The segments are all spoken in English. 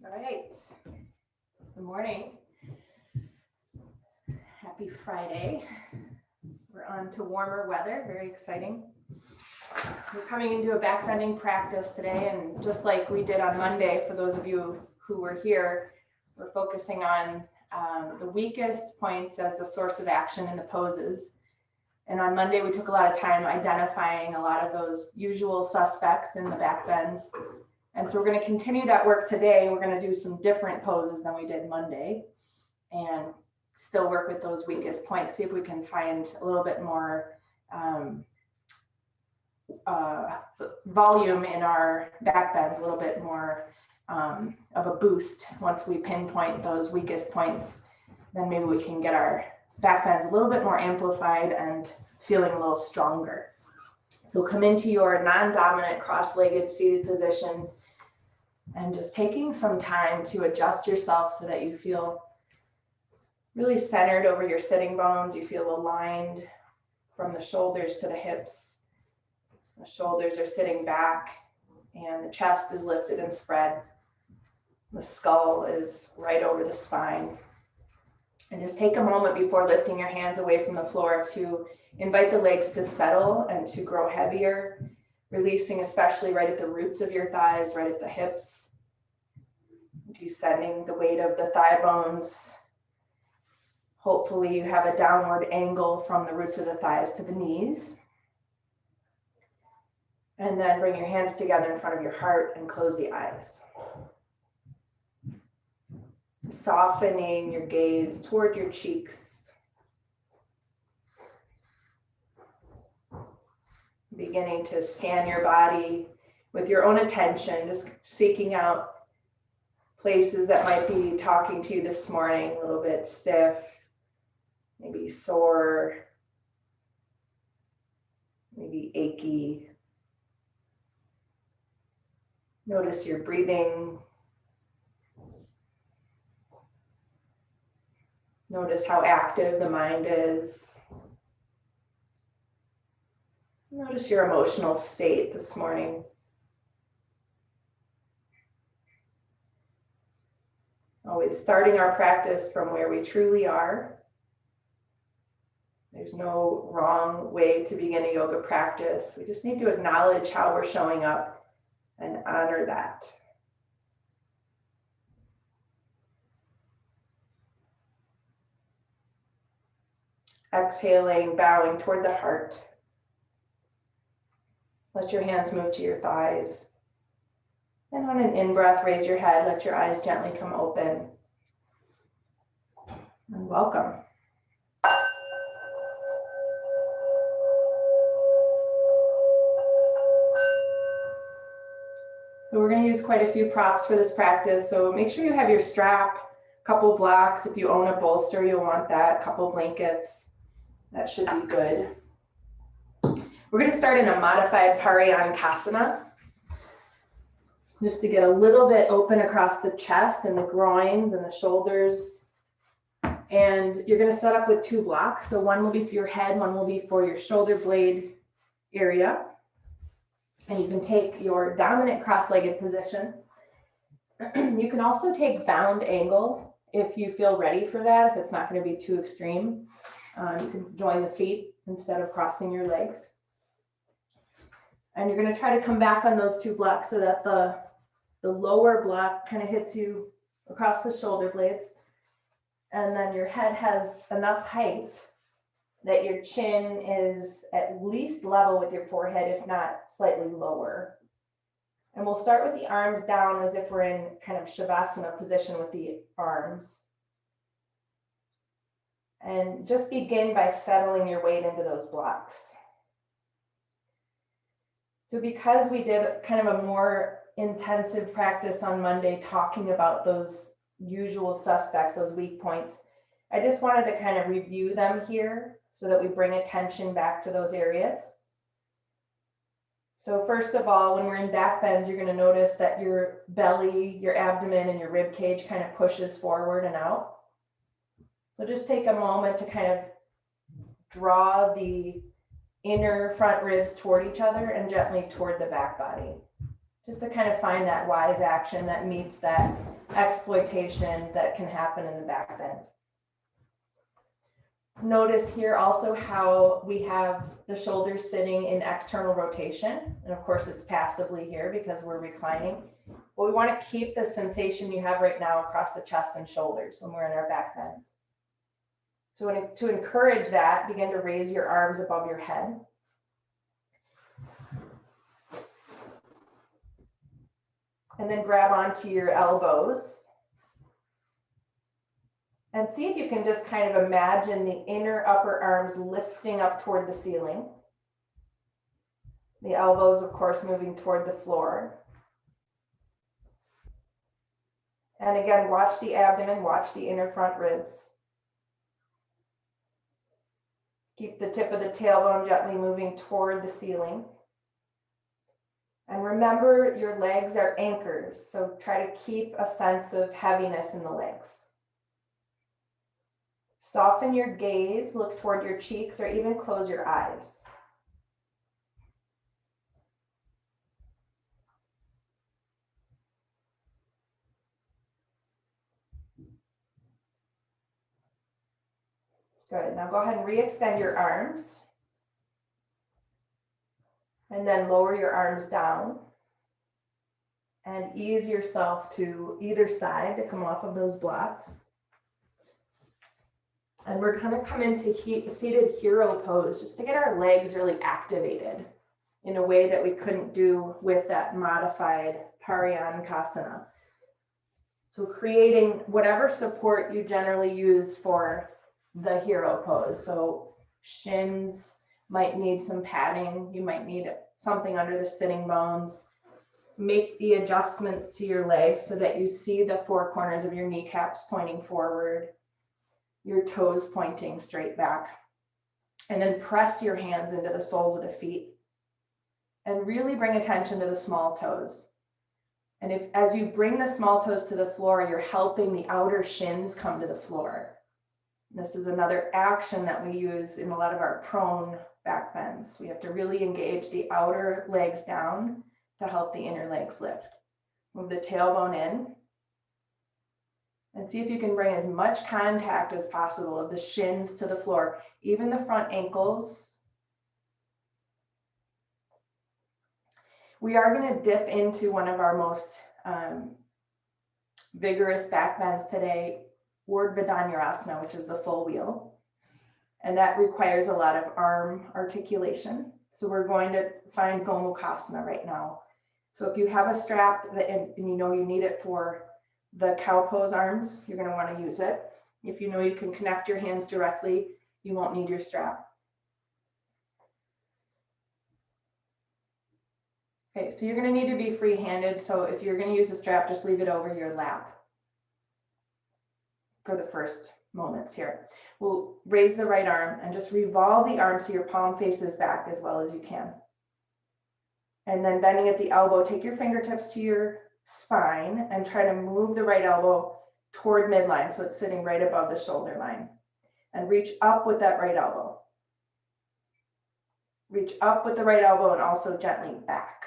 All right. Good morning. Happy Friday. We're on to warmer weather. Very exciting. We're coming into a back bending practice today, and just like we did on Monday, for those of you who were here, we're focusing on the weakest points as the source of action in the poses. And on Monday, we took a lot of time identifying a lot of those usual suspects in the back bends. And so we're going to continue that work today. We're going to do some different poses than we did Monday and still work with those weakest points, see if we can find a little bit more volume in our back bends, a little bit more of a boost. Once we pinpoint those weakest points, then maybe we can get our back bends a little bit more amplified and feeling a little stronger. So come into your non-dominant cross-legged seated position and just taking some time to adjust yourself so that you feel really centered over your sitting bones. You feel aligned from the shoulders to the hips. The shoulders are sitting back and the chest is lifted and spread. The skull is right over the spine. And just take a moment before lifting your hands away from the floor to invite the legs to settle and to grow heavier, releasing especially right at the roots of your thighs, right at the hips, descending the weight of the thigh bones. Hopefully you have a downward angle from the roots of the thighs to the knees. And then bring your hands together in front of your heart and close the eyes. Softening your gaze toward your cheeks. Beginning to scan your body with your own attention, just seeking out places that might be talking to you this morning, a little bit stiff, maybe sore, maybe achy. Notice your breathing. Notice how active the mind is. Notice your emotional state this morning. Always starting our practice from where we truly are. There's no wrong way to begin a yoga practice. We just need to acknowledge how we're showing up and honor that. Exhaling, bowing toward the heart. Let your hands move to your thighs. And on an in-breath, raise your head. Let your eyes gently come open. And welcome. So we're going to use quite a few props for this practice. So make sure you have your strap, a couple blocks. If you own a bolster, you'll want that, a couple blankets. That should be good. We're going to start in a modified Gomukasana, just to get a little bit open across the chest and the groins and the shoulders. And you're going to set up with two blocks. So one will be for your head, one will be for your shoulder blade area. And you can take your dominant cross-legged position. You can also take bound angle if you feel ready for that, if it's not going to be too extreme. You can join the feet instead of crossing your legs. And you're going to try to come back on those two blocks so that the lower block kind of hits you across the shoulder blades. And then your head has enough height that your chin is at least level with your forehead, if not slightly lower. And we'll start with the arms down as if we're in kind of Shavasana position with the arms. And just begin by settling your weight into those blocks. So because we did kind of a more intensive practice on Monday talking about those usual suspects, those weak points, I just wanted to kind of review them here so that we bring attention back to those areas. So first of all, when we're in back bends, you're going to notice that your belly, your abdomen, and your rib cage kind of pushes forward and out. So just take a moment to kind of draw the inner front ribs toward each other and gently toward the back body. Just to kind of find that wise action that meets that exploitation that can happen in the back bend. Notice here also how we have the shoulders sitting in external rotation. And of course it's passively here because we're reclining. But we want to keep the sensation you have right now across the chest and shoulders when we're in our back bends. So to encourage that, begin to raise your arms above your head. And then grab onto your elbows. And see if you can just kind of imagine the inner upper arms lifting up toward the ceiling. The elbows, of course, moving toward the floor. And again, watch the abdomen, watch the inner front ribs. Keep the tip of the tailbone gently moving toward the ceiling. And remember, your legs are anchors, so try to keep a sense of heaviness in the legs. Soften your gaze, look toward your cheeks, or even close your eyes. Good. Now go ahead and re-extend your arms. And then lower your arms down. And ease yourself to either side to come off of those blocks. And we're going to come into seated hero pose just to get our legs really activated in a way that we couldn't do with that modified Gomukasana. So creating whatever support you generally use for the hero pose. So shins might need some padding. You might need something under the sitting bones. Make the adjustments to your legs so that you see the four corners of your kneecaps pointing forward, your toes pointing straight back. And then press your hands into the soles of the feet and really bring attention to the small toes. And as you bring the small toes to the floor, you're helping the outer shins come to the floor. This is another action that we use in a lot of our prone back bends. We have to really engage the outer legs down to help the inner legs lift. Move the tailbone in. And see if you can bring as much contact as possible of the shins to the floor, even the front ankles. We are going to dip into one of our most vigorous back bends today, Urdhva Dhanurasana, which is the full wheel. And that requires a lot of arm articulation. So we're going to find Gomukasana right now. So if you have a strap and you know you need it for the cow pose arms, you're going to want to use it. If you know you can connect your hands directly, you won't need your strap. Okay, so you're going to need to be free-handed. So if you're going to use a strap, just leave it over your lap for the first moments here. We'll raise the right arm and just revolve the arm so your palm faces back as well as you can. And then bending at the elbow, take your fingertips to your spine and try to move the right elbow toward midline so it's sitting right above the shoulder line. And reach up with that right elbow. Reach up with the right elbow and also gently back.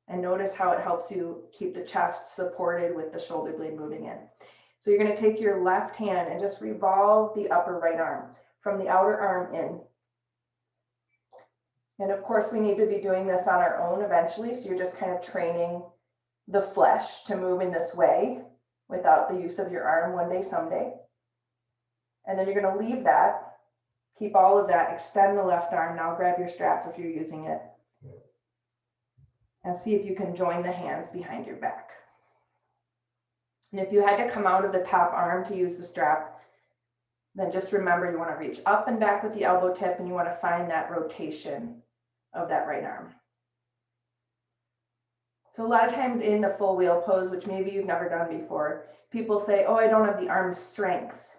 And notice how it helps you keep the chest supported with the shoulder blade moving in. So you're going to take your left hand and just revolve the upper right arm from the outer arm in. And of course, we need to be doing this on our own eventually. So you're just kind of training the flesh to move in this way without the use of your arm one day, someday. And then you're going to leave that, keep all of that, extend the left arm. Now grab your strap if you're using it. And see if you can join the hands behind your back. And if you had to come out of the top arm to use the strap, then just remember you want to reach up and back with the elbow tip and you want to find that rotation of that right arm. So a lot of times in the full wheel pose, which maybe you've never done before, people say, oh, I don't have the arm strength.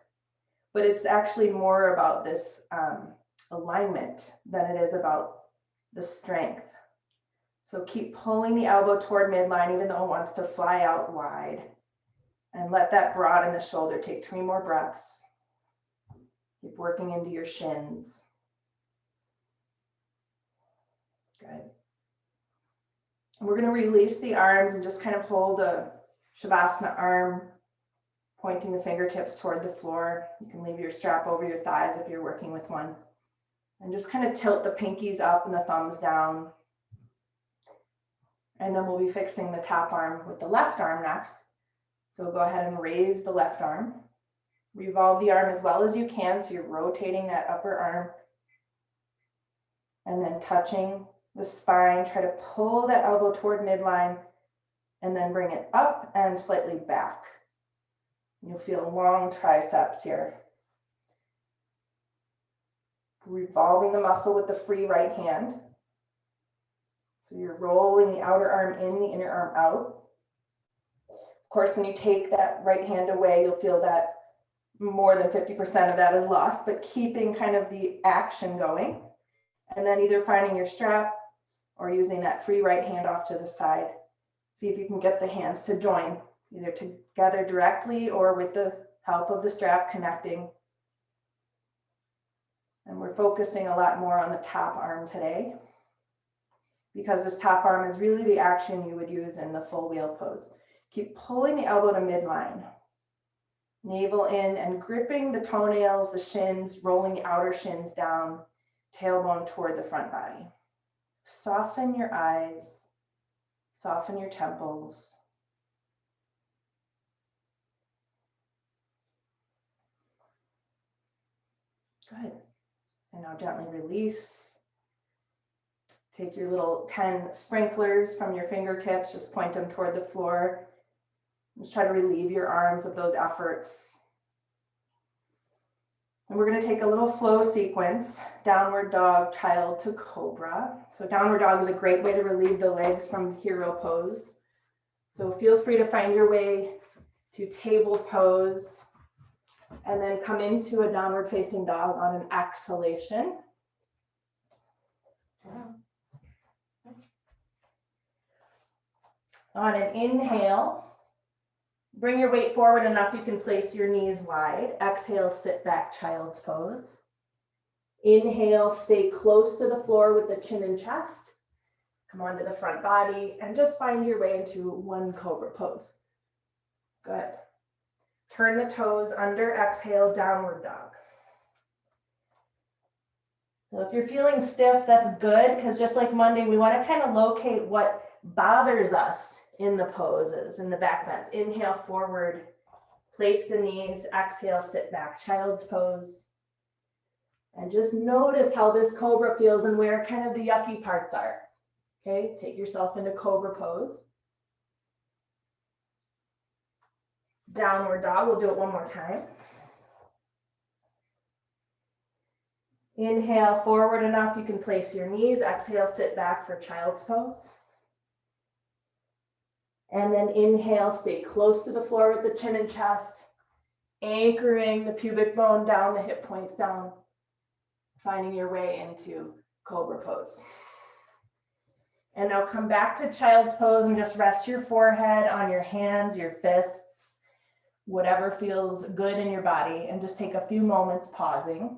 But it's actually more about this alignment than it is about the strength. So keep pulling the elbow toward midline, even though it wants to fly out wide. And let that broaden the shoulder. Take 3 more breaths. Keep working into your shins. Good. And we're going to release the arms and just kind of hold a Shavasana arm, pointing the fingertips toward the floor. You can leave your strap over your thighs if you're working with one. And just kind of tilt the pinkies up and the thumbs down. And then we'll be fixing the top arm with the left arm next. So go ahead and raise the left arm. Revolve the arm as well as you can, so you're rotating that upper arm. And then touching the spine, try to pull that elbow toward midline, and then bring it up and slightly back. You'll feel long triceps here. Revolving the muscle with the free right hand. So you're rolling the outer arm in, the inner arm out. Of course, when you take that right hand away, you'll feel that more than 50% of that is lost, but keeping kind of the action going. And then either finding your strap or using that free right hand off to the side. See if you can get the hands to join, either together directly or with the help of the strap connecting. And we're focusing a lot more on the top arm today, because this top arm is really the action you would use in the full wheel pose. Keep pulling the elbow to midline. Navel in and gripping the toenails, the shins, rolling the outer shins down, tailbone toward the front body. Soften your eyes, soften your temples. Good. And now gently release. Take your little 10 sprinklers from your fingertips, just point them toward the floor. Just try to relieve your arms of those efforts. And we're going to take a little flow sequence, downward dog, child to cobra. So downward dog is a great way to relieve the legs from hero pose. So feel free to find your way to table pose and then come into a downward facing dog on an exhalation. On an inhale, bring your weight forward enough you can place your knees wide. Exhale, sit back, child's pose. Inhale, stay close to the floor with the chin and chest. Come onto the front body and just find your way into one cobra pose. Good. Turn the toes under, exhale, downward dog. So if you're feeling stiff, that's good, because just like Monday, we want to kind of locate what bothers us in the poses, in the back bends. Inhale forward, place the knees, exhale, sit back, child's pose. And just notice how this cobra feels and where kind of the yucky parts are. Okay, take yourself into cobra pose. Downward dog, we'll do it one more time. Inhale forward enough, you can place your knees. Exhale, sit back for child's pose. And then inhale, stay close to the floor with the chin and chest, anchoring the pubic bone down, the hip points down, finding your way into cobra pose. And now come back to child's pose and just rest your forehead on your hands, your fists, whatever feels good in your body, and just take a few moments pausing.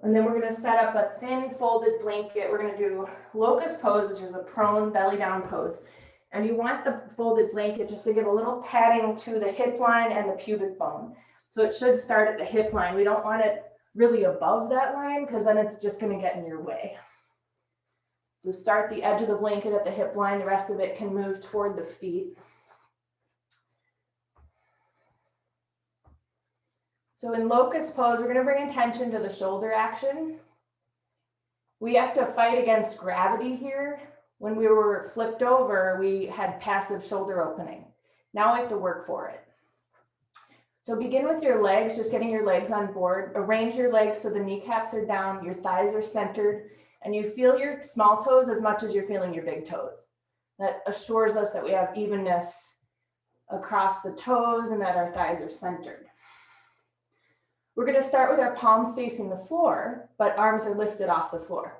And then we're going to set up a thin folded blanket. We're going to do locust pose, which is a prone belly down pose. And you want the folded blanket just to give a little padding to the hip line and the pubic bone. So it should start at the hip line. We don't want it really above that line, because then it's just going to get in your way. So start the edge of the blanket at the hip line. The rest of it can move toward the feet. So in locust pose, we're going to bring attention to the shoulder action. We have to fight against gravity here. When we were flipped over, we had passive shoulder opening. Now we have to work for it. So begin with your legs, just getting your legs on board. Arrange your legs so the kneecaps are down, your thighs are centered, and you feel your small toes as much as you're feeling your big toes. That assures us that we have evenness across the toes and that our thighs are centered. We're going to start with our palms facing the floor, but arms are lifted off the floor.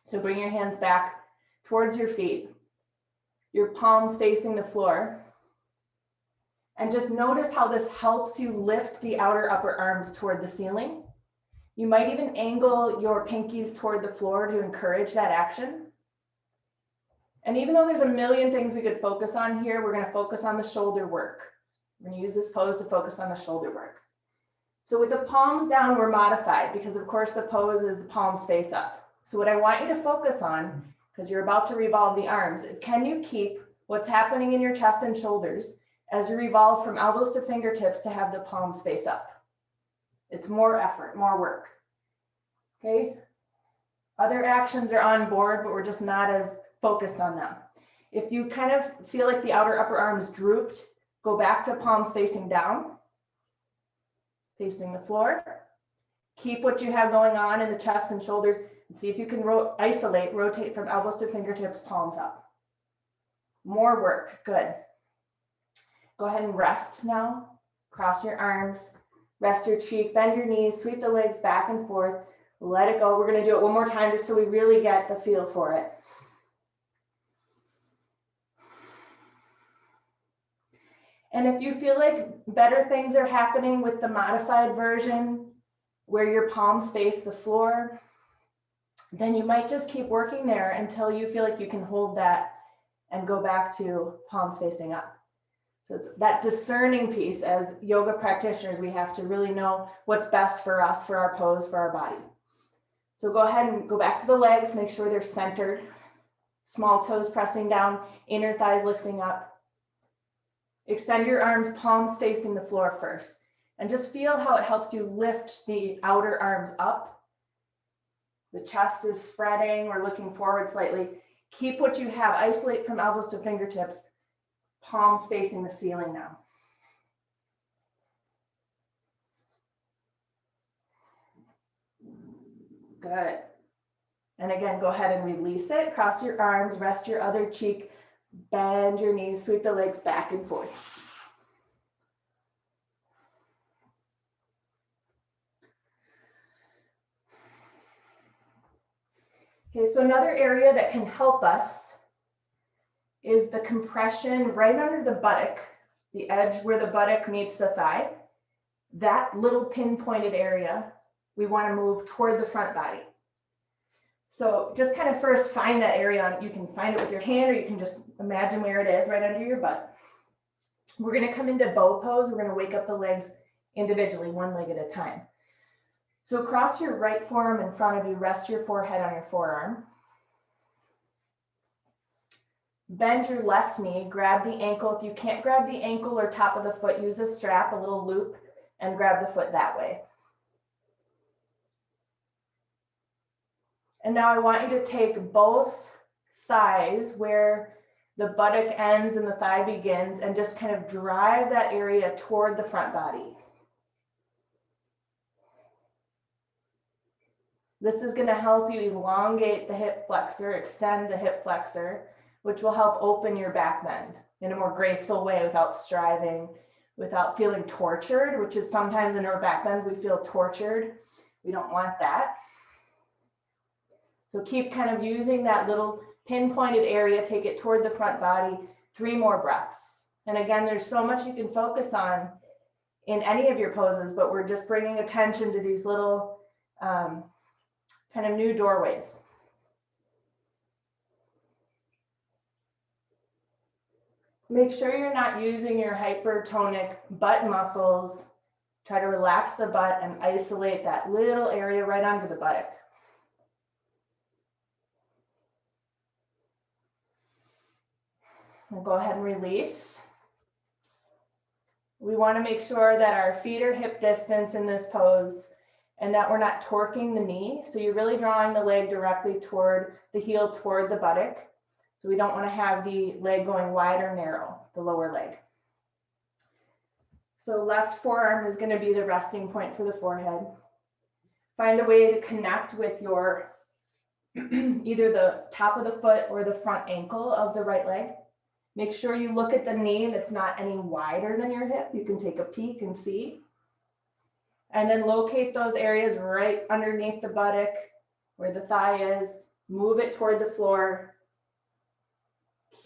So bring your hands back towards your feet, your palms facing the floor. And just notice how this helps you lift the outer upper arms toward the ceiling. You might even angle your pinkies toward the floor to encourage that action. And even though there's a million things we could focus on here, we're going to focus on the shoulder work. We're going to use this pose to focus on the shoulder work. So with the palms down, we're modified because of course the pose is the palms face up. So what I want you to focus on, because you're about to revolve the arms, is can you keep what's happening in your chest and shoulders as you revolve from elbows to fingertips to have the palms face up. It's more effort, more work. Okay. Other actions are on board, but we're just not as focused on them. If you kind of feel like the outer upper arms drooped, go back to palms facing down, facing the floor. Keep what you have going on in the chest and shoulders and see if you can rotate from elbows to fingertips, palms up. More work, good. Go ahead and rest now. Cross your arms, rest your cheek, bend your knees, sweep the legs back and forth, let it go. We're gonna do it one more time just so we really get the feel for it. And if you feel like better things are happening with the modified version where your palms face the floor, then you might just keep working there until you feel like you can hold that and go back to palms facing up. So it's that discerning piece. As yoga practitioners, we have to really know what's best for us, for our pose, for our body. So go ahead and go back to the legs, make sure they're centered. Small toes pressing down, inner thighs lifting up. Extend your arms, palms facing the floor first. And just feel how it helps you lift the outer arms up. The chest is spreading, we're looking forward slightly. Keep what you have, isolate from elbows to fingertips, palms facing the ceiling now. Good. And again, go ahead and release it. Cross your arms, rest your other cheek, bend your knees, sweep the legs back and forth. Okay, so another area that can help us is the compression right under the buttock, the edge where the buttock meets the thigh. That little pinpointed area, we want to move toward the front body. So just kind of first find that area. You can find it with your hand or you can just imagine where it is right under your butt. We're going to come into bow pose. We're going to wake up the legs individually, one leg at a time. So cross your right forearm in front of you, rest your forehead on your forearm. Bend your left knee, grab the ankle. If you can't grab the ankle or top of the foot, use a strap, a little loop, and grab the foot that way. And now I want you to take both thighs where the buttock ends and the thigh begins and just kind of drive that area toward the front body. This is going to help you elongate the hip flexor, extend the hip flexor, which will help open your back bend in a more graceful way without striving, without feeling tortured, which is sometimes in our back bends we feel tortured. We don't want that. So keep kind of using that little pinpointed area, take it toward the front body, 3 more breaths. And again, there's so much you can focus on in any of your poses, but we're just bringing attention to these little kind of new doorways. Make sure you're not using your hypertonic butt muscles. Try to relax the butt and isolate that little area right under the buttock. We'll go ahead and release. We want to make sure that our feet are hip distance in this pose and that we're not torquing the knee. So you're really drawing the leg directly toward the heel, toward the buttock. So we don't want to have the leg going wide or narrow, the lower leg. So left forearm is going to be the resting point for the forehead. Find a way to connect with your either the top of the foot or the front ankle of the right leg. Make sure you look at the knee and it's not any wider than your hip. You can take a peek and see. And then locate those areas right underneath the buttock where the thigh is. Move it toward the floor.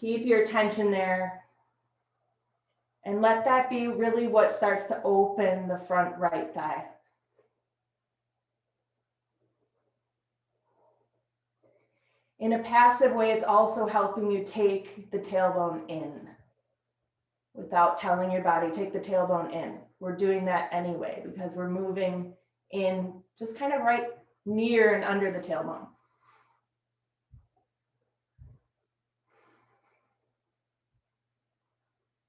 Keep your tension there. And let that be really what starts to open the front right thigh. In a passive way, it's also helping you take the tailbone in without telling your body, take the tailbone in. We're doing that anyway because we're moving in just kind of right near and under the tailbone.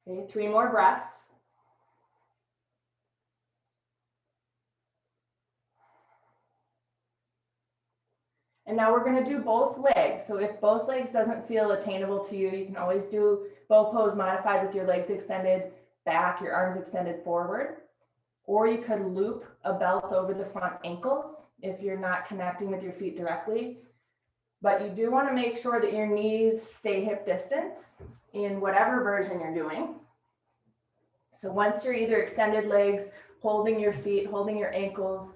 Okay, 3 more breaths. And now we're going to do both legs. So if both legs doesn't feel attainable to you, you can always do bow pose modified with your legs extended back, your arms extended forward. Or you could loop a belt over the front ankles if you're not connecting with your feet directly. But you do want to make sure that your knees stay hip distance in whatever version you're doing. So once you're either extended legs, holding your feet, holding your ankles,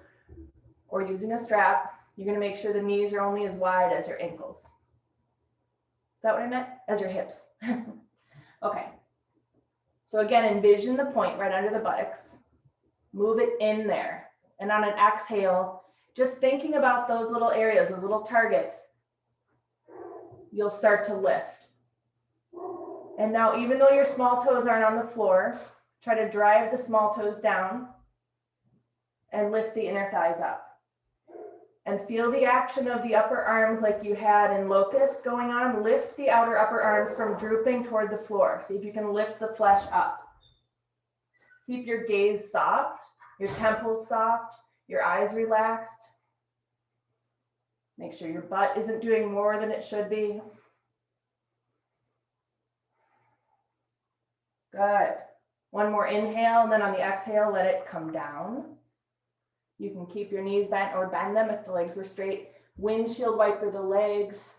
or using a strap, you're going to make sure the knees are only as wide as your ankles. Is that what I meant? As your hips. Okay. So again, envision the point right under the buttocks. Move it in there. And on an exhale, just thinking about those little areas, those little targets, you'll start to lift. And now, even though your small toes aren't on the floor, try to drive the small toes down and lift the inner thighs up. And feel the action of the upper arms like you had in Locust going on. Lift the outer upper arms from drooping toward the floor. See if you can lift the flesh up. Keep your gaze soft, your temples soft, your eyes relaxed. Make sure your butt isn't doing more than it should be. Good. One more inhale, and then on the exhale, let it come down. You can keep your knees bent or bend them if the legs were straight. Windshield wiper the legs.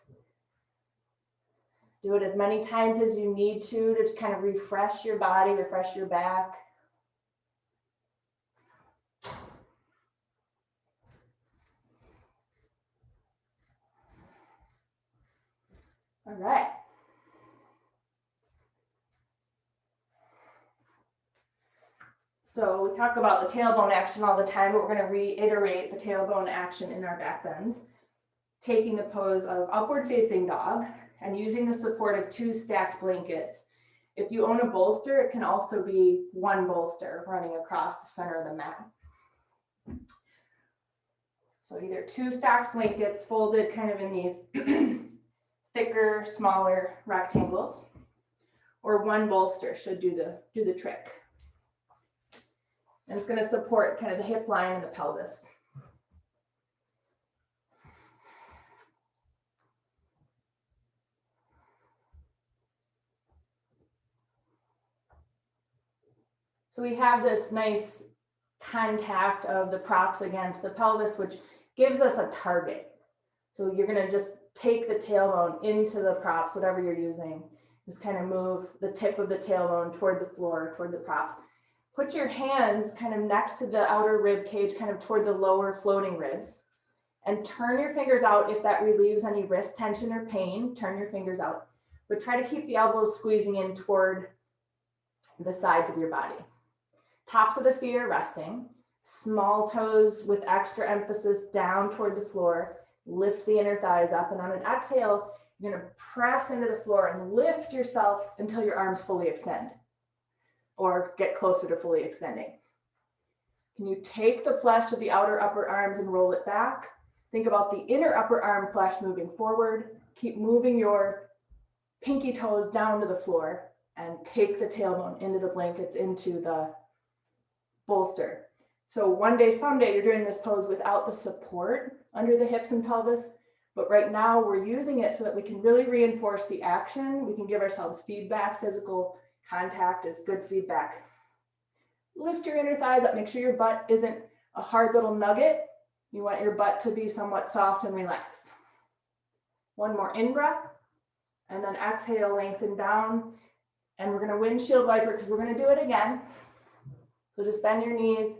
Do it as many times as you need to kind of refresh your body, refresh your back. All right. So we talk about the tailbone action all the time, but we're going to reiterate the tailbone action in our back bends. Taking the pose of upward facing dog and using the support of 2 stacked blankets. If you own a bolster, it can also be 1 bolster running across the center of the mat. So either 2 stacked blankets folded kind of in these thicker, smaller rectangles, or 1 bolster should do the trick. And it's going to support kind of the hip line and the pelvis. So we have this nice contact of the props against the pelvis, which gives us a target. So you're going to just take the tailbone into the props, whatever you're using. Just kind of move the tip of the tailbone toward the floor, toward the props. Put your hands kind of next to the outer rib cage, kind of toward the lower floating ribs. And turn your fingers out if that relieves any wrist tension or pain. Turn your fingers out. But try to keep the elbows squeezing in toward the sides of your body. Tops of the feet are resting. Small toes with extra emphasis down toward the floor. Lift the inner thighs up. And on an exhale, you're going to press into the floor and lift yourself until your arms fully extend or get closer to fully extending. Can you take the flesh of the outer upper arms and roll it back? Think about the inner upper arm flesh moving forward. Keep moving your pinky toes down to the floor and take the tailbone into the blankets, into the bolster. So one day, someday, you're doing this pose without the support under the hips and pelvis, but right now we're using it so that we can really reinforce the action. We can give ourselves feedback. Physical contact is good feedback. Lift your inner thighs up. Make sure your butt isn't a hard little nugget. You want your butt to be somewhat soft and relaxed. One more in-breath, and then exhale, lengthen down. And we're going to windshield wiper because we're going to do it again. So just bend your knees,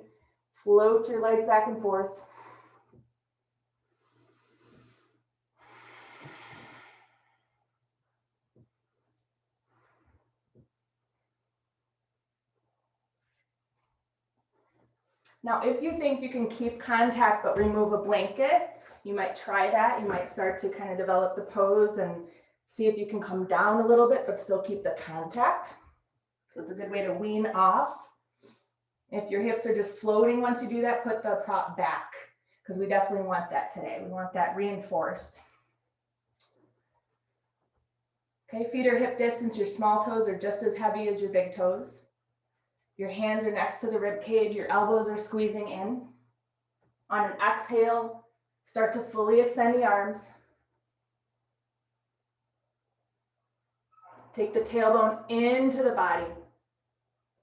float your legs back and forth. Now, if you think you can keep contact but remove a blanket, you might try that. You might start to kind of develop the pose and see if you can come down a little bit but still keep the contact. So it's a good way to wean off. If your hips are just floating once you do that, put the prop back, because we definitely want that today. We want that reinforced. Okay, feet are hip distance. Your small toes are just as heavy as your big toes. Your hands are next to the rib cage. Your elbows are squeezing in. On an exhale, start to fully extend the arms. Take the tailbone into the body.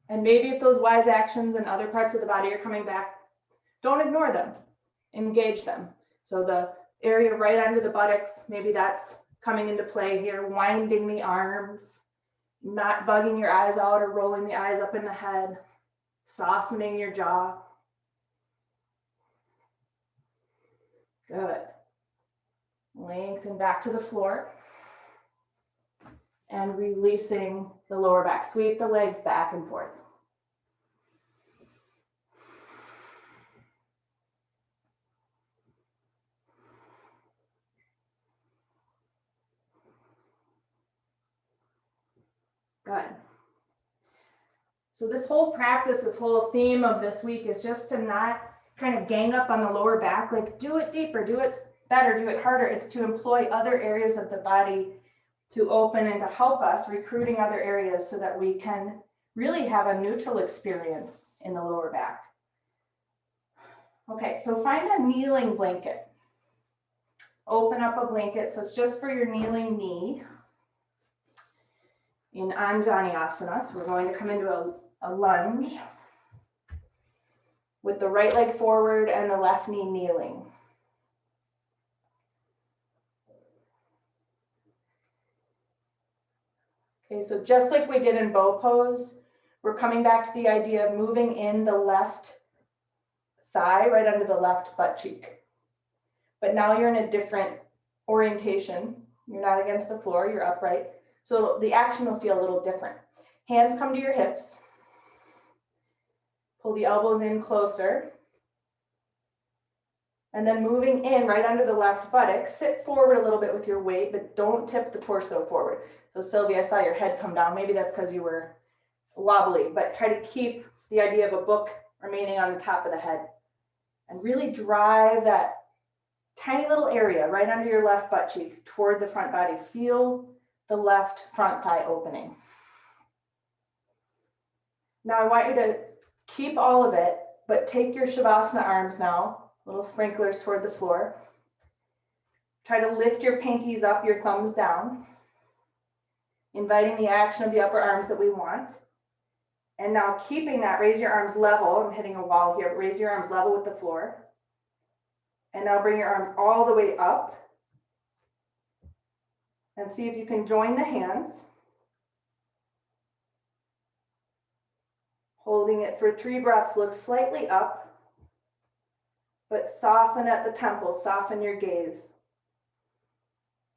And maybe if those wise actions and other parts of the body are coming back, don't ignore them. Engage them. So the area right under the buttocks, maybe that's coming into play here, winding the arms, not bugging your eyes out or rolling the eyes up in the head, softening your jaw. Good. Lengthen back to the floor and releasing the lower back. Sweep the legs back and forth. Good. So this whole practice, this whole theme of this week is just to not kind of gang up on the lower back, like do it deeper, do it better, do it harder. It's to employ other areas of the body to open and to help us recruiting other areas so that we can really have a neutral experience in the lower back. Okay, so find a kneeling blanket. Open up a blanket, so it's just for your kneeling knee. In Anjaneyasana, so we're going to come into a lunge with the right leg forward and the left knee kneeling. Okay, so just like we did in bow pose, we're coming back to the idea of moving in the left thigh right under the left butt cheek. But now you're in a different orientation. You're not against the floor, you're upright. So the action will feel a little different. Hands come to your hips. Pull the elbows in closer. And then moving in right under the left buttock, sit forward a little bit with your weight, but don't tip the torso forward. So Sylvia, I saw your head come down. Maybe that's because you were wobbly, but try to keep the idea of a book remaining on the top of the head. And really drive that tiny little area right under your left butt cheek toward the front body. Feel the left front thigh opening. Now I want you to keep all of it, but take your Shavasana arms now, little sprinklers toward the floor. Try to lift your pinkies up, your thumbs down, inviting the action of the upper arms that we want. And now keeping that, raise your arms level. I'm hitting a wall here, but raise your arms level with the floor. And now bring your arms all the way up. And see if you can join the hands. Holding it for 3 breaths, look slightly up, but soften at the temples, soften your gaze.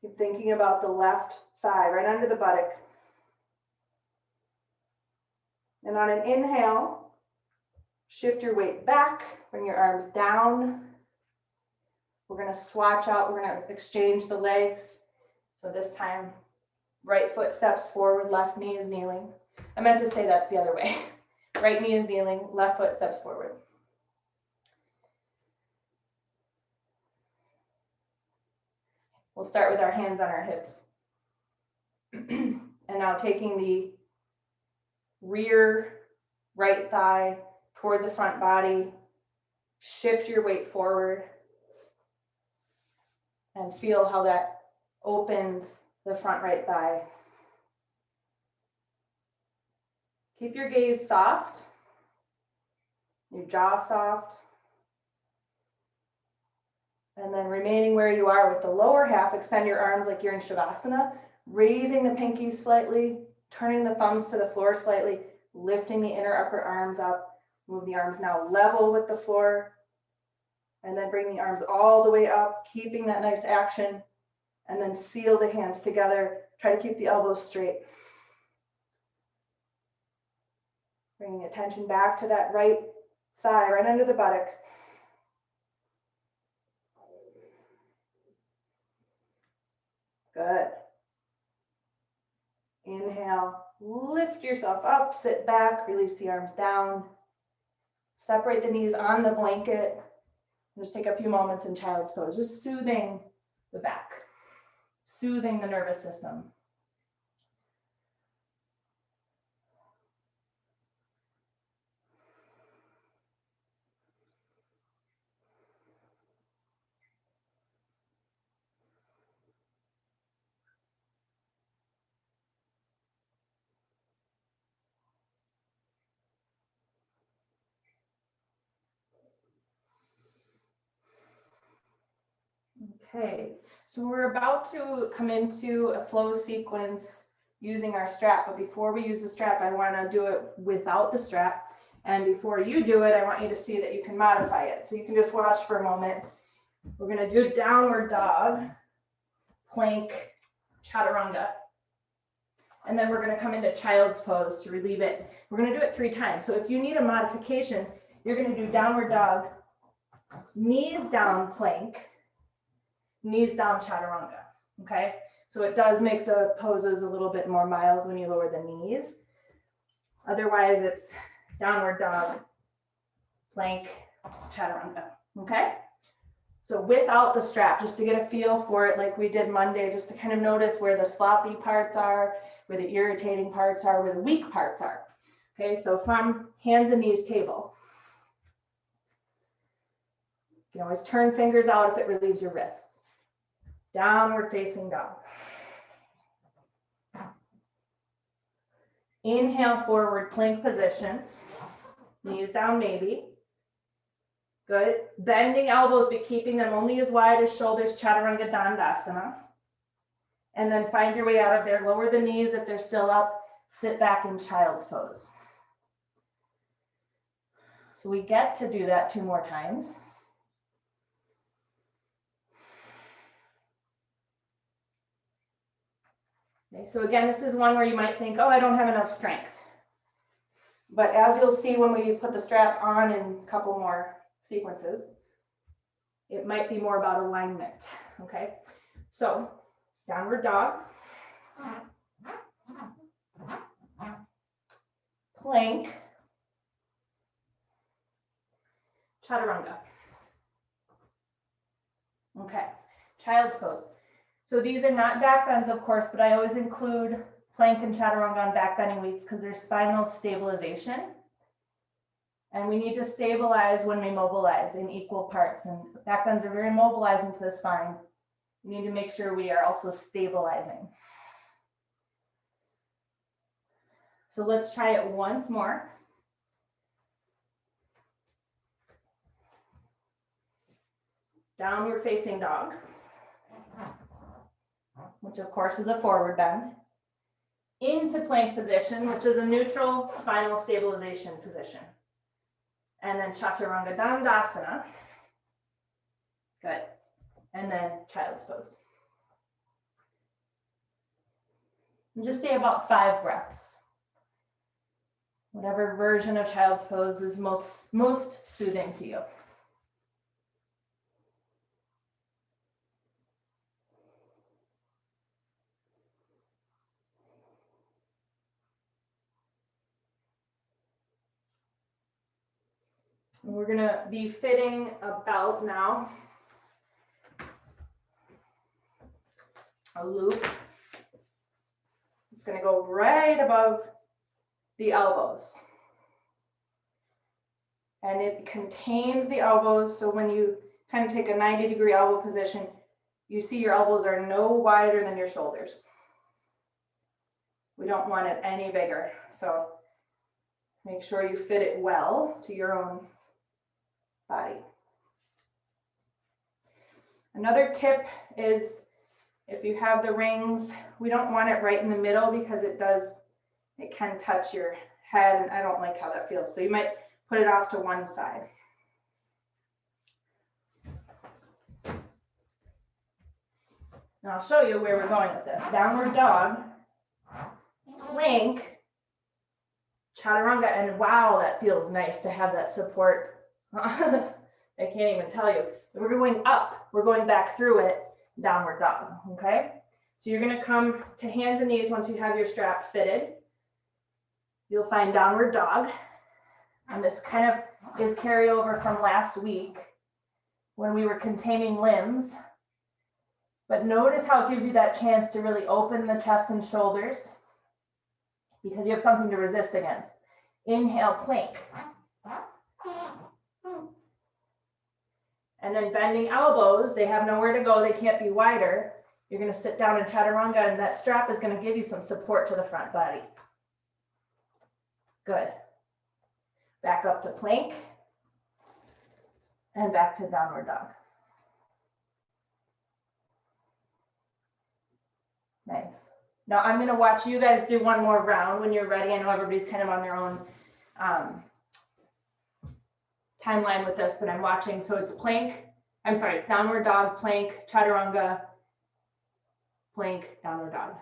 Keep thinking about the left thigh, right under the buttock. And on an inhale, shift your weight back, bring your arms down. We're gonna swatch out, we're gonna exchange the legs. So this time, right foot steps forward, left knee is kneeling. I meant to say that the other way. Right knee is kneeling, left foot steps forward. We'll start with our hands on our hips. And now taking the rear right thigh toward the front body, shift your weight forward and feel how that opens the front right thigh. Keep your gaze soft, your jaw soft, and then remaining where you are with the lower half, extend your arms like you're in Shavasana, raising the pinkies slightly, turning the thumbs to the floor slightly, lifting the inner upper arms up, move the arms now level with the floor, and then bring the arms all the way up, keeping that nice action, and then seal the hands together. Try to keep the elbows straight. Bringing attention back to that right thigh right under the buttock. Good. Inhale, lift yourself up, sit back, release the arms down. Separate the knees on the blanket. Just take a few moments in child's pose, just soothing the back, soothing the nervous system. Okay, so we're about to come into a flow sequence using our strap, but before we use the strap, I want to do it without the strap. And before you do it, I want you to see that you can modify it. So you can just watch for a moment. We're going to do downward dog, plank, chaturanga. And then we're going to come into child's pose to relieve it. We're going to do it 3 times. So if you need a modification, you're going to do downward dog, knees down plank, knees down chaturanga, okay? So it does make the poses a little bit more mild when you lower the knees. Otherwise, it's downward dog, plank, chaturanga, okay? So without the strap, just to get a feel for it like we did Monday, just to kind of notice where the sloppy parts are, where the irritating parts are, where the weak parts are. Okay, so from hands and knees table. You can always turn fingers out if it relieves your wrists. Downward facing dog. Inhale, forward plank position. Knees down maybe. Good. Bending elbows, but keeping them only as wide as shoulders, Chaturanga Dandasana. And then find your way out of there. Lower the knees if they're still up. Sit back in child's pose. So we get to do that 2 more times. Okay, so again, this is one where you might think, oh, I don't have enough strength. But as you'll see when we put the strap on in a couple more sequences, it might be more about alignment, okay? So, downward dog, plank, chaturanga. Okay, child's pose. So these are not back bends, of course, but I always include plank and chaturanga on back bending weeks because there's spinal stabilization. And we need to stabilize when we mobilize in equal parts. And back bends are very mobilizing to the spine. We need to make sure we are also stabilizing. So let's try it once more. Downward facing dog, which of course is a forward bend, into plank position, which is a neutral spinal stabilization position. And then Chaturanga Dandasana. Good. And then child's pose. And just stay about 5 breaths. Whatever version of child's pose is most soothing to you. And we're gonna be fitting about now a loop. It's gonna go right above the elbows. And it contains the elbows, so when you kind of take a 90-degree elbow position, you see your elbows are no wider than your shoulders. We don't want it any bigger, so make sure you fit it well to your own body. Another tip is if you have the rings, we don't want it right in the middle because it can touch your head and I don't like how that feels. So you might put it off to one side. Now I'll show you where we're going with this. Downward dog, plank, chaturanga, and wow, that feels nice to have that support I can't even tell you. We're going up. We're going back through it, downward dog, okay? So you're gonna come to hands and knees once you have your strap fitted. You'll find downward dog. And this kind of is carryover from last week when we were containing limbs. But notice how it gives you that chance to really open the chest and shoulders because you have something to resist against. Inhale, plank. And then bending elbows, they have nowhere to go, they can't be wider. You're gonna sit down in chaturanga and that strap is gonna give you some support to the front body. Good. Back up to plank and back to downward dog. Nice. Now I'm gonna watch you guys do one more round when you're ready. I know everybody's kind of on their own timeline with this, but I'm watching. So it's plank, I'm sorry, it's downward dog, plank, chaturanga, plank, downward dog.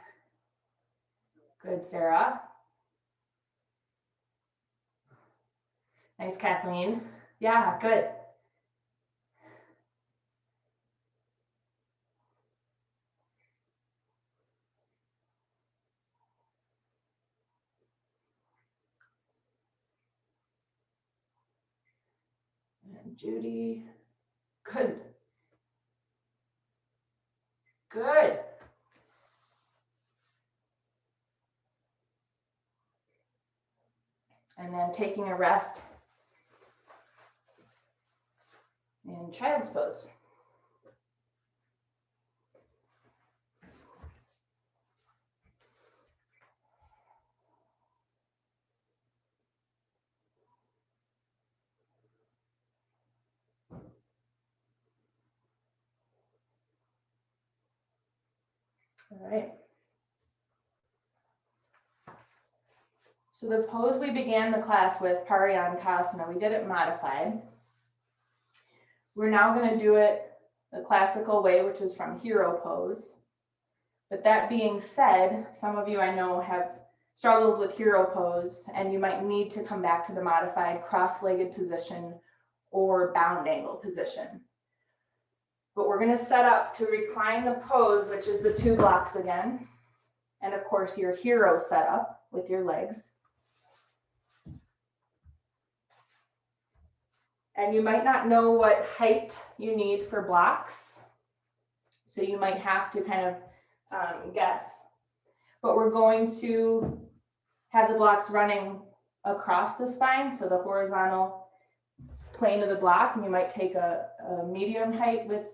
Good, Sarah. Nice, Kathleen. Yeah, good. And Judy, good. Good. And then taking a rest in child's pose. All right. So the pose we began the class with, Gomukasana, we did it modified. We're now going to do it the classical way, which is from hero pose. But that being said, some of you I know have struggles with hero pose, and you might need to come back to the modified cross-legged position or bound angle position. But we're going to set up to recline the pose, which is the 2 blocks again. And of course, your hero setup with your legs. And you might not know what height you need for blocks. So you might have to kind of guess. But we're going to have the blocks running across the spine. So the horizontal plane of the block. And you might take a medium height with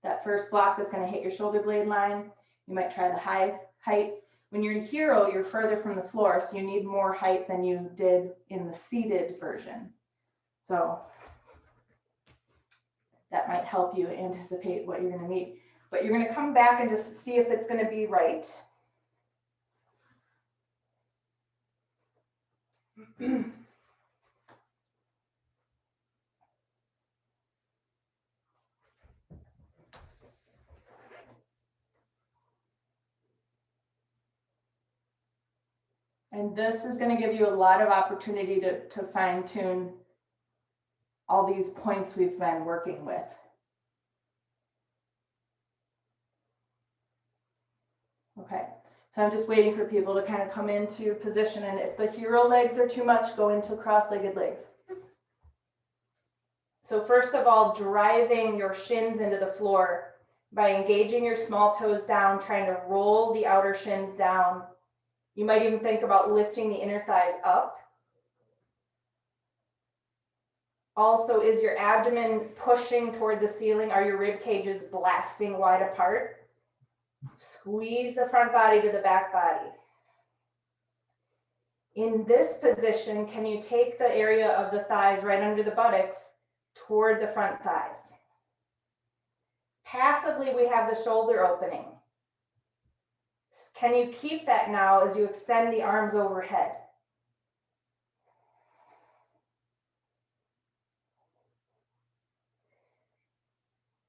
that first block that's going to hit your shoulder blade line. You might try the high height. When you're in hero, you're further from the floor, so you need more height than you did in the seated version. So that might help you anticipate what you're going to need. But you're going to come back and just see if it's going to be right. And this is going to give you a lot of opportunity to fine tune all these points we've been working with. Okay, so I'm just waiting for people to kind of come into position, and if the hero legs are too much, go into cross-legged legs. So first of all, driving your shins into the floor by engaging your small toes down, trying to roll the outer shins down. You might even think about lifting the inner thighs up. Also, is your abdomen pushing toward the ceiling? Are your rib cages blasting wide apart? Squeeze the front body to the back body. In this position, can you take the area of the thighs right under the buttocks toward the front thighs? Passively, we have the shoulder opening. Can you keep that now as you extend the arms overhead?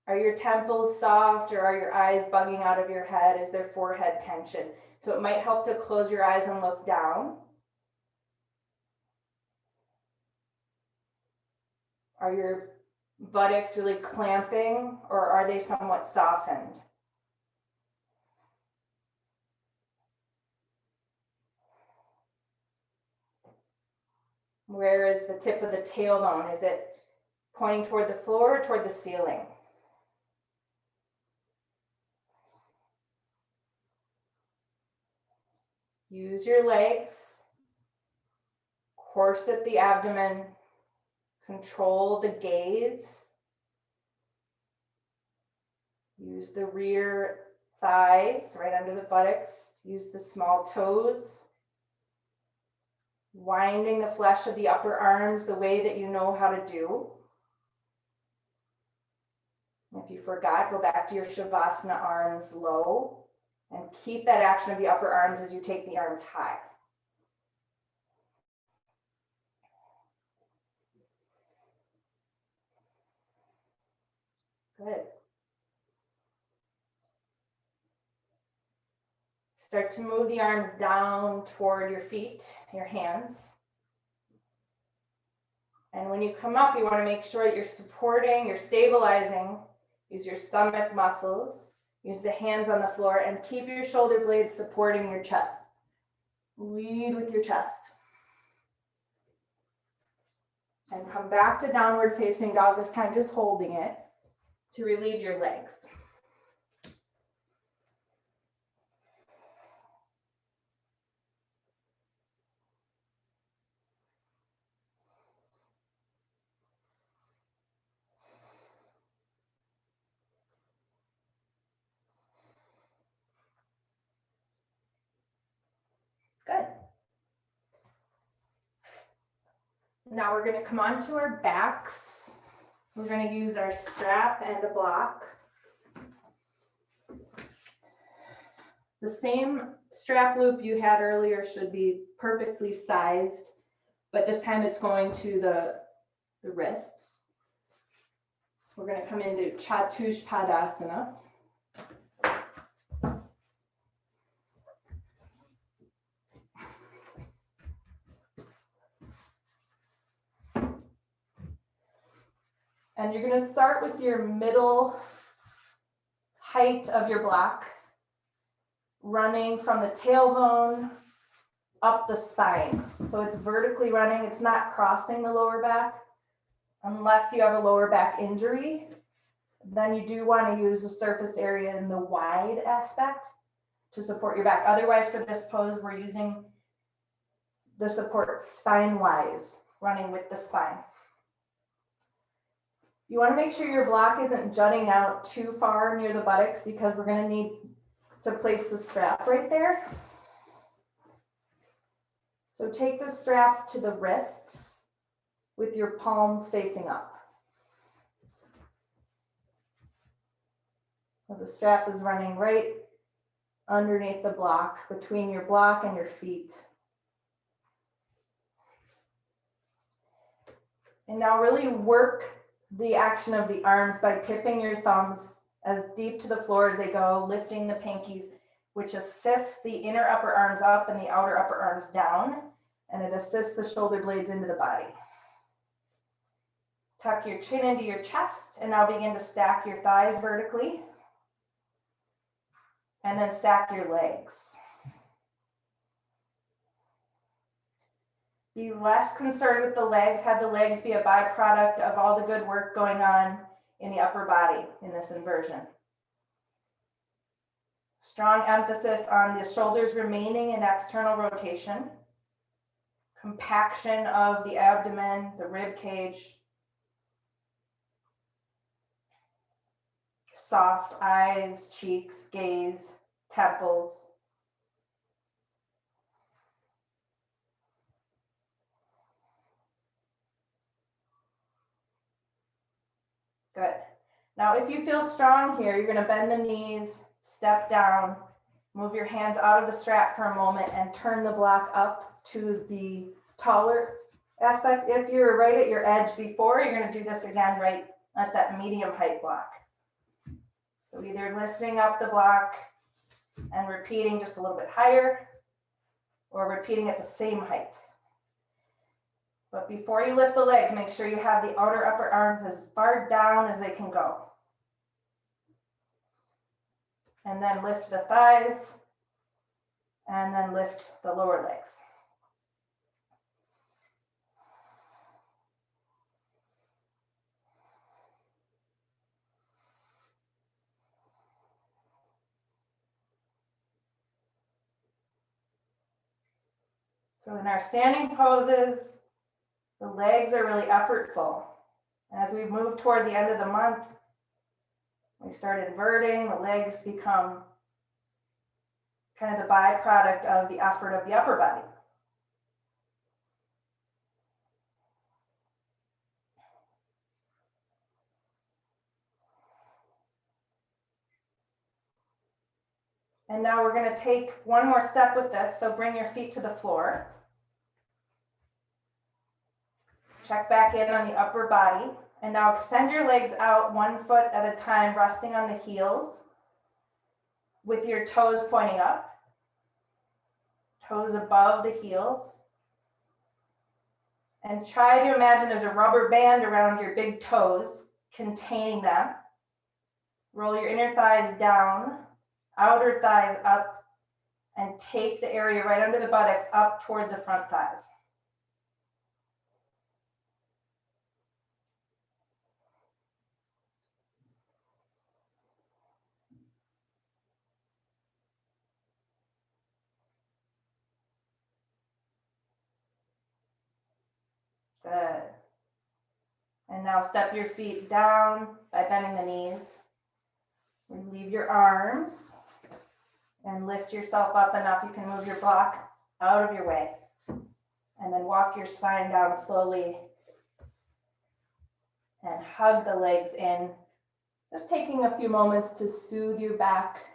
Are your temples soft, or are your eyes bugging out of your head? Is there forehead tension? So it might help to close your eyes and look down. Are your buttocks really clamping, or are they somewhat softened? Where is the tip of the tailbone? Is it pointing toward the floor or toward the ceiling? Use your legs, corset the abdomen, control the gaze. Use the rear thighs right under the buttocks. Use the small toes. Winding the flesh of the upper arms the way that you know how to do. If you forgot, go back to your Shavasana, arms low, and keep that action of the upper arms as you take the arms high. Good. Start to move the arms down toward your feet, your hands. And when you come up, you want to make sure that you're supporting, you're stabilizing. Use your stomach muscles. Use the hands on the floor and keep your shoulder blades supporting your chest. Lead with your chest. And come back to downward facing dog, this time just holding it to relieve your legs. Good. Now we're going to come onto our backs. We're going to use our strap and a block. The same strap loop you had earlier should be perfectly sized, but this time it's going to the wrists. We're going to come into Chatush Padasana. And you're going to start with your middle height of your block, running from the tailbone up the spine. So it's vertically running, it's not crossing the lower back. Unless you have a lower back injury, then you do want to use the surface area in the wide aspect to support your back. Otherwise, for this pose, we're using the support spine-wise, running with the spine. You want to make sure your block isn't jutting out too far near the buttocks because we're going to need to place the strap right there. So take the strap to the wrists with your palms facing up. So the strap is running right underneath the block, between your block and your feet. And now really work the action of the arms by tipping your thumbs as deep to the floor as they go, lifting the pinkies, which assists the inner upper arms up and the outer upper arms down, and it assists the shoulder blades into the body. Tuck your chin into your chest, and now begin to stack your thighs vertically, and then stack your legs. Be less concerned with the legs. Have the legs be a byproduct of all the good work going on in the upper body in this inversion. Strong emphasis on the shoulders remaining in external rotation. Compaction of the abdomen, the rib cage. Soft eyes, cheeks, gaze, temples. Good. Now, if you feel strong here, you're going to bend the knees, step down, move your hands out of the strap for a moment, and turn the block up to the taller aspect. If you're right at your edge before, you're going to do this again right at that medium height block. So either lifting up the block and repeating just a little bit higher, or repeating at the same height. But before you lift the legs, make sure you have the outer upper arms as far down as they can go. And then lift the thighs, and then lift the lower legs. So in our standing poses, the legs are really effortful. And as we move toward the end of the month, we start inverting, the legs become kind of the byproduct of the effort of the upper body. And now we're going to take one more step with this. So bring your feet to the floor. Check back in on the upper body. And now extend your legs out 1 foot at a time, resting on the heels with your toes pointing up. Toes above the heels. And try to imagine there's a rubber band around your big toes, containing them. Roll your inner thighs down, outer thighs up, and take the area right under the buttocks up toward the front thighs. Good. And now step your feet down by bending the knees. Relieve your arms and lift yourself up enough you can move your block out of your way. And then walk your spine down slowly and hug the legs in. Just taking a few moments to soothe your back.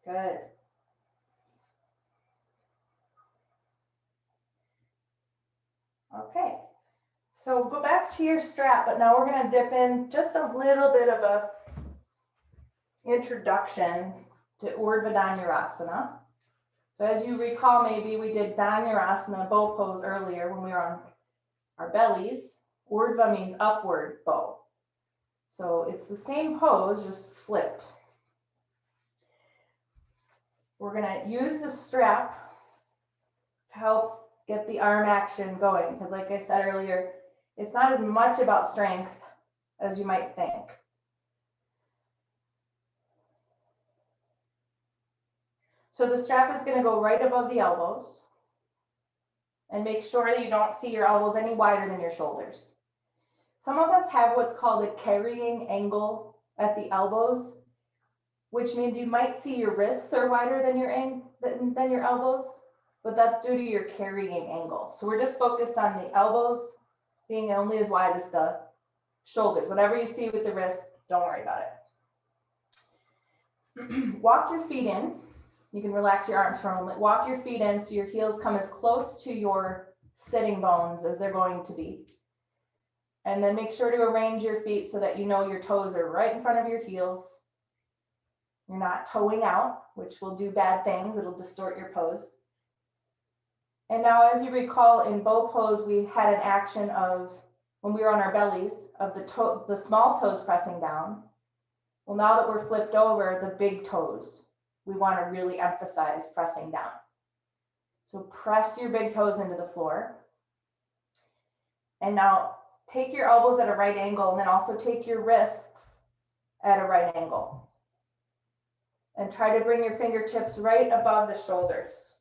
Good. Okay, so go back to your strap, but now we're going to dip in just a little bit of a introduction to Urdhva Dhanurasana. So as you recall, maybe we did Dhanurasana bow pose earlier when we were on our bellies. Urdhva means upward bow. So it's the same pose, just flipped. We're going to use the strap to help get the arm action going, because like I said earlier, it's not as much about strength as you might think. So the strap is going to go right above the elbows, and make sure that you don't see your elbows any wider than your shoulders. Some of us have what's called a carrying angle at the elbows, which means you might see your wrists are wider than your elbows, but that's due to your carrying angle. So we're just focused on the elbows being only as wide as the shoulders. Whatever you see with the wrist, don't worry about it. Walk your feet in. You can relax your arms for a moment. Walk your feet in so your heels come as close to your sitting bones as they're going to be. And then make sure to arrange your feet so that you know your toes are right in front of your heels. You're not toeing out, which will do bad things. It'll distort your pose. And now, as you recall, in bow pose, we had an action of, when we were on our bellies, of the small toes pressing down. Well, now that we're flipped over, the big toes, we want to really emphasize pressing down. So press your big toes into the floor. And now take your elbows at a right angle, and then also take your wrists at a right angle. And try to bring your fingertips right above the shoulders.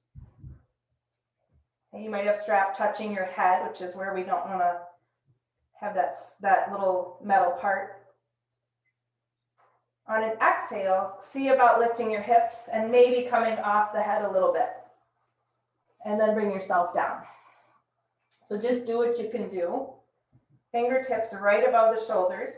And you might have strap touching your head, which is where we don't want to have that little metal part. On an exhale, see about lifting your hips and maybe coming off the head a little bit. And then bring yourself down. So just do what you can do. Fingertips right above the shoulders.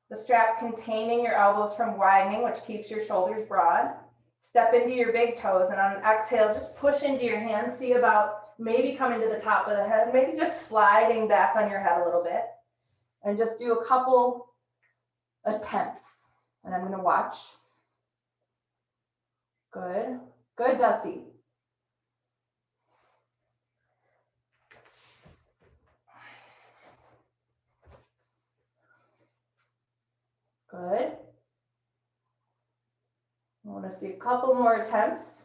The strap containing your elbows from widening, which keeps your shoulders broad. Step into your big toes, and on an exhale, just push into your hands. See about maybe coming to the top of the head, maybe just sliding back on your head a little bit, and just do a couple attempts. And I'm going to watch. Good. Good, Dusty. Good. I want to see a couple more attempts.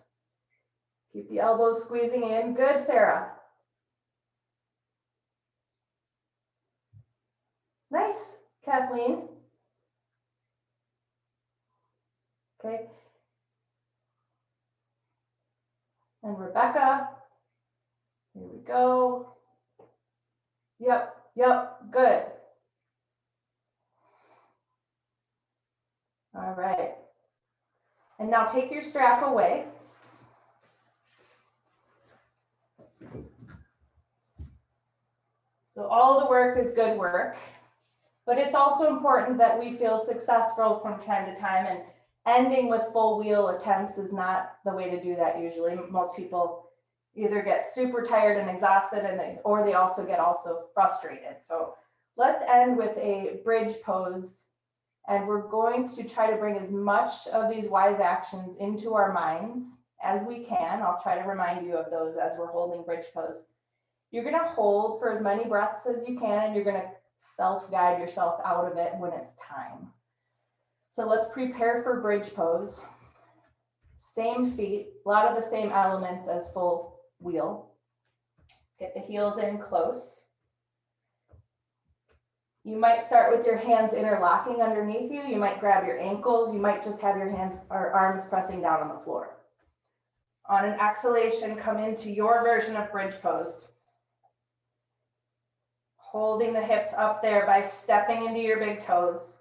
Keep the elbows squeezing in. Good, Sarah. Nice, Kathleen. Okay. And Rebecca. Here we go. Yep, good. All right. And now take your strap away. So all the work is good work, but it's also important that we feel successful from time to time, and ending with full wheel attempts is not the way to do that usually. Most people either get super tired and exhausted, or they also get frustrated. So let's end with a bridge pose, and we're going to try to bring as much of these wise actions into our minds as we can. I'll try to remind you of those as we're holding bridge pose. You're going to hold for as many breaths as you can, and you're going to self-guide yourself out of it when it's time. So let's prepare for bridge pose. Same feet, a lot of the same elements as full wheel. Get the heels in close. You might start with your hands interlocking underneath you. You might grab your ankles. You might just have your hands or arms pressing down on the floor. On an exhalation, come into your version of bridge pose. Holding the hips up there by stepping into your big toes.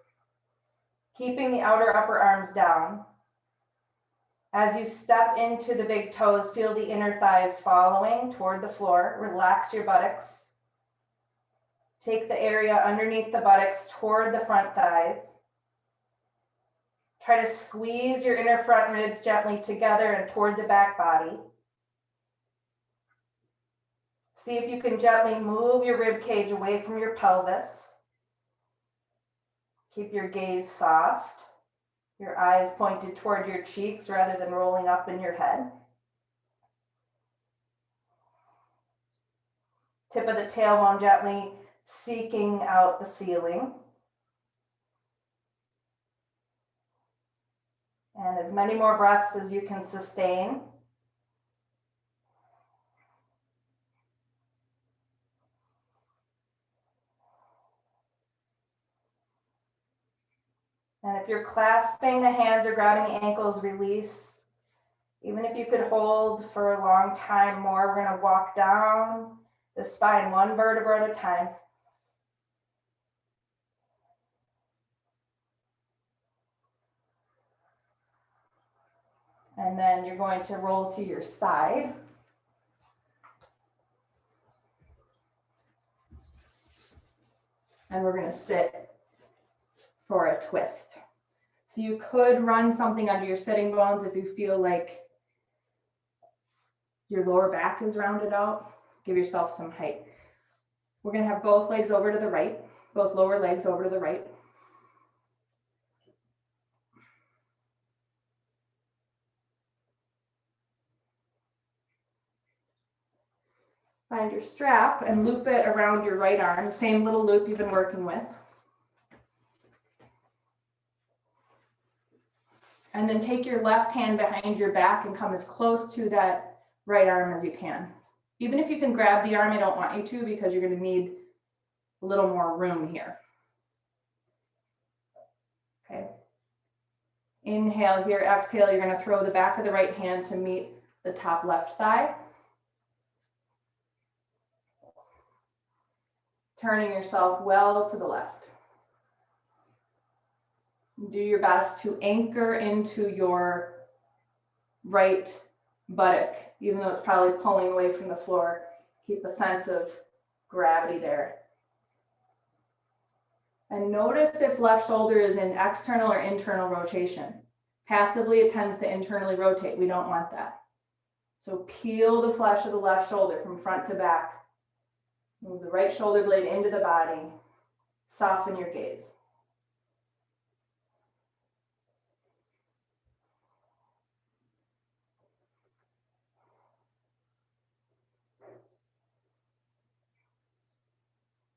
Keeping the outer upper arms down. As you step into the big toes, feel the inner thighs following toward the floor. Relax your buttocks. Take the area underneath the buttocks toward the front thighs. Try to squeeze your inner front ribs gently together and toward the back body. See if you can gently move your rib cage away from your pelvis. Keep your gaze soft, your eyes pointed toward your cheeks rather than rolling up in your head. Tip of the tailbone gently seeking out the ceiling. And as many more breaths as you can sustain. And if you're clasping the hands or grabbing the ankles, release. Even if you could hold for a long time more, we're going to walk down the spine one vertebra at a time. And then you're going to roll to your side. And we're going to sit for a twist. So you could run something under your sitting bones if you feel like your lower back is rounded out. Give yourself some height. We're going to have both legs over to the right, both lower legs over to the right. Find your strap and loop it around your right arm, the same little loop you've been working with. And then take your left hand behind your back and come as close to that right arm as you can. Even if you can grab the arm, I don't want you to, because you're going to need a little more room here. Okay. Inhale here, exhale, you're going to throw the back of the right hand to meet the top left thigh. Turning yourself well to the left. Do your best to anchor into your right buttock, even though it's probably pulling away from the floor. Keep a sense of gravity there. And notice if left shoulder is in external or internal rotation. Passively, it tends to internally rotate. We don't want that. So peel the flesh of the left shoulder from front to back. Move the right shoulder blade into the body. Soften your gaze.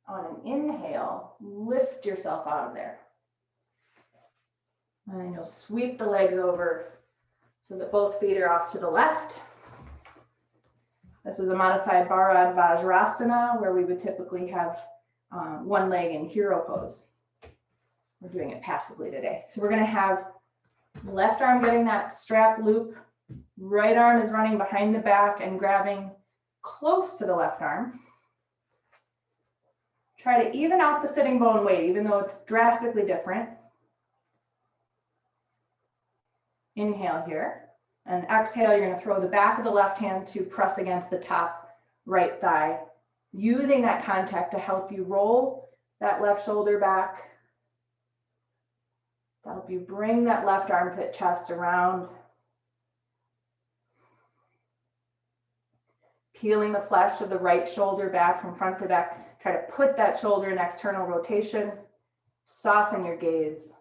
On an inhale, lift yourself out of there. And then you'll sweep the legs over so that both feet are off to the left. This is a modified Bharat Vajrasana, where we would typically have one leg in hero pose. We're doing it passively today. So we're going to have left arm getting that strap loop. Right arm is running behind the back and grabbing close to the left arm. Try to even out the sitting bone weight, even though it's drastically different. Inhale here. And exhale, you're going to throw the back of the left hand to press against the top right thigh, using that contact to help you roll that left shoulder back, to help you bring that left armpit chest around, peeling the flesh of the right shoulder back from front to back. Try to put that shoulder in external rotation. Soften your gaze.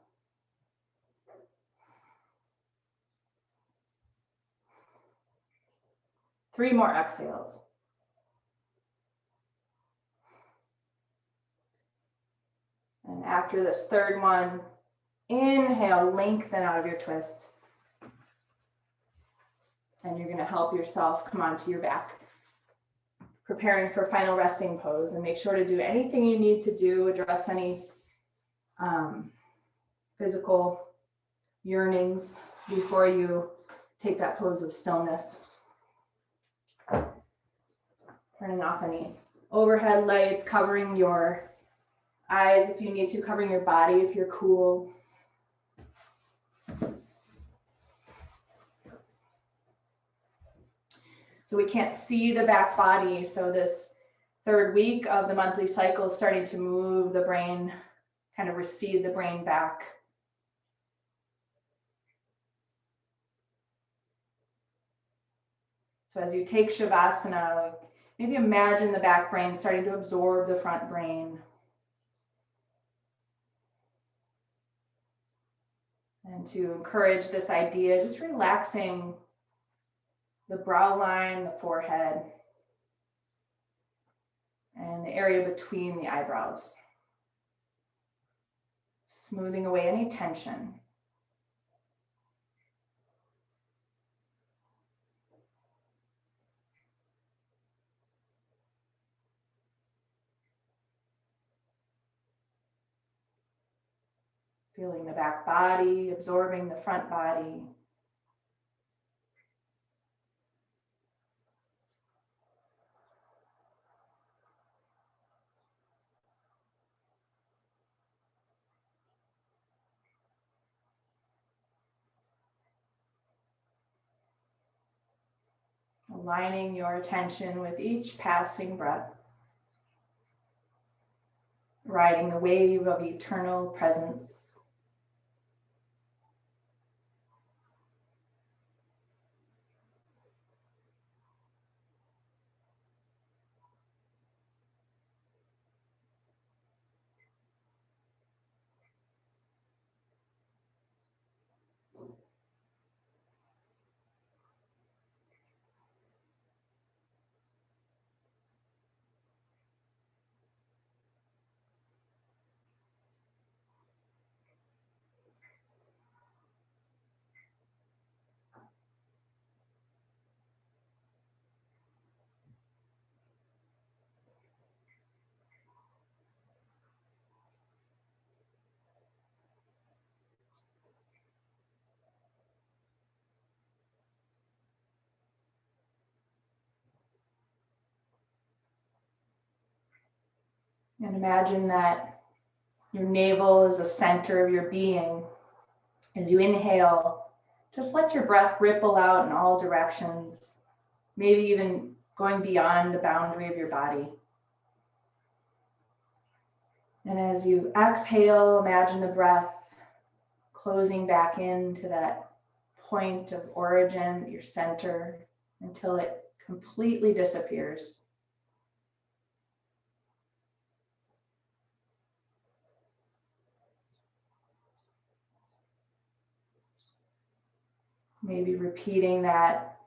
Three more exhales. And after this third one, inhale, lengthen out of your twist. And you're going to help yourself come onto your back, preparing for final resting pose. And make sure to do anything you need to do, address any physical yearnings before you take that pose of stillness. Turning off any overhead lights, covering your eyes if you need to, covering your body if you're cool. So we can't see the back body. So this third week of the monthly cycle is starting to move the brain, kind of recede the brain back. So as you take Shavasana, maybe imagine the back brain starting to absorb the front brain. And to encourage this idea, just relaxing the brow line, the forehead, and the area between the eyebrows. Smoothing away any tension. Feeling the back body, absorbing the front body. Aligning your attention with each passing breath. Riding the wave of eternal presence. And imagine that your navel is the center of your being. As you inhale, just let your breath ripple out in all directions, maybe even going beyond the boundary of your body. And as you exhale, imagine the breath closing back into that point of origin, your center. until it completely disappears. Maybe repeating that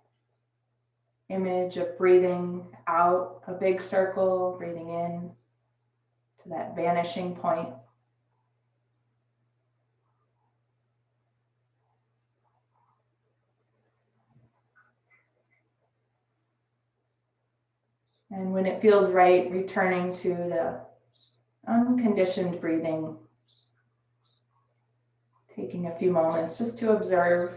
image of breathing out a big circle, breathing in to that vanishing point. And when it feels right, returning to the unconditioned breathing, taking a few moments just to observe.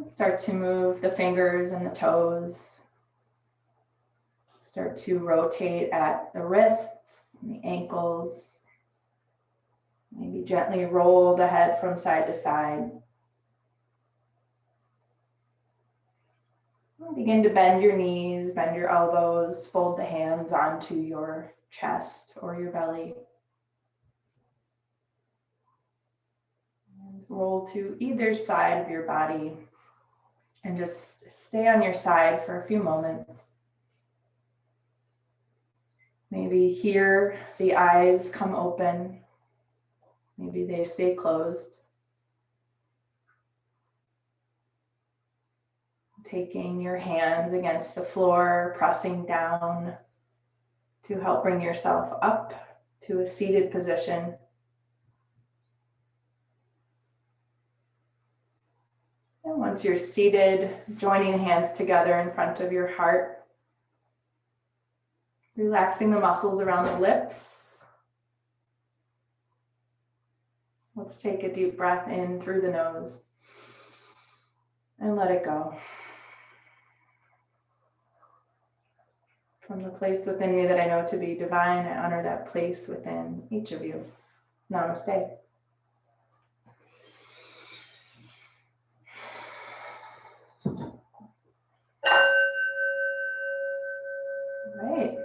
Start to move the fingers and the toes. Start to rotate at the wrists and the ankles. Maybe gently roll the head from side to side. Begin to bend your knees, bend your elbows, fold the hands onto your chest or your belly. And roll to either side of your body and just stay on your side for a few moments. Maybe here the eyes come open. Maybe they stay closed. Taking your hands against the floor, pressing down to help bring yourself up to a seated position. And once you're seated, joining the hands together in front of your heart, relaxing the muscles around the lips. Let's take a deep breath in through the nose and let it go. From the place within me that I know to be divine, I honor that place within each of you. Namaste. All right.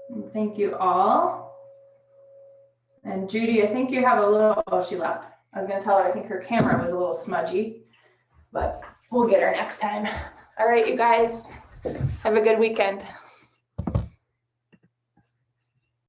And thank you all. And Judy, I think you have a little, oh, she left. I was going to tell her I think her camera was a little smudgy, but we'll get her next time. All right, you guys, have a good weekend.